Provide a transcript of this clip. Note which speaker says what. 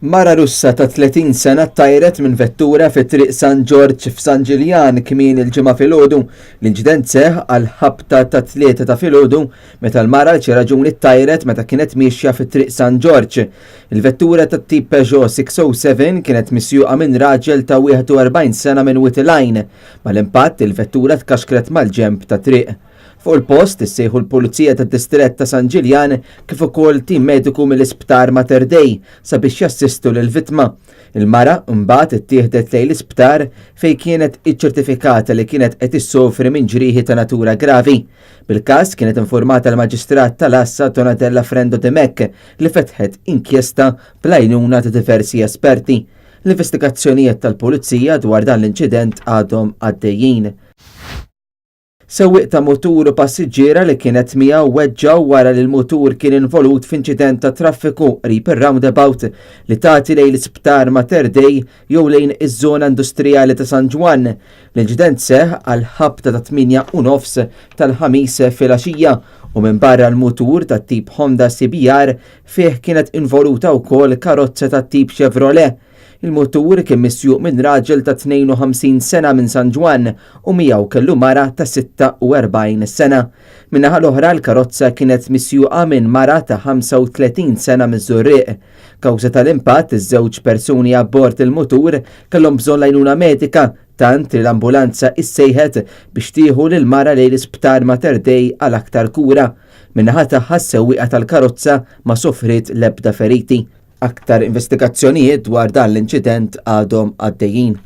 Speaker 1: Mara Russa ta' 30 sena ttajret minn vettura fit-triq San George f'San Ġiljan kmien il-ġimgħa filgħodu. L-inċident seħħ għal ħabta ta' 3 ta' filgħodu meta l-mara xi raġuni ttajret meta kienet miexja fit-triq San George. Il-vettura tat-tip Peugeot 607 kienet misjuqa minn raġel ta' 41 sena minn Whiteline. Mal-impatt il-vettura tkaxkret mal-ġenb ta' triq. Fuq il-post issejħu l-Pulizija tad-Distrett ta' San Ġiljan kif ukoll tim mediku mill-Isptar Mater Dei sabiex jassistu lill-vittma. Il-mara mbagħad ittieħdet lejn l-isptar fejn kienet iċċertifikata li kienet qed issofri minn ġrieħi ta' natura gravi. Bil-każ kienet informata l-Maġistrat tal-Assa Donatella Frendo De Mecc li fetħet inkjesta bl-għajnuna ta' diversi esperti. L-investigazzjonijiet tal-Pulizija dwar dan l-inċident għadhom għaddejjin. Sewwieq ta' mutur u passiġġiera li kienet miegħu weġġaw wara li l-mutur kien involut f'inċident ta' traffiku qrib ir-roundabout li tagħti lejn l-Isptar Mater Dei jew lejn iż-żona industrijali ta' San Ġwan. L-inċident seħħ għal ħabta ta' 8:30 tal-ħamis filgħaxija u minn barra l-mutur tat-tip Honda CBR fih kienet involuta wkoll karozza tat-tip Chevrolet. Il-mutur kien misjuq minn raġel ta' 52 sena minn San Ġwan u miegħu kellu mara ta' 46 sena. Min-naħa l-oħra l-karozza kienet misjuqa minn mara ta' 35 sena miż-Żurrieq. Kawża tal-impatt iż-żewġ persuni abbord il-mutur kellhom bżonn għajnuna medika tant li l-ambulanza issejħet biex tieħu lil mara lejn l-Isptar Mater Dei għal aktar kura. Min-naħa tagħha s-sewwieqa tal-karozza ma sofrit l-ebda feriti. Aktar investigazzjonijiet dwar dan l-inċident għadhom għaddejjin.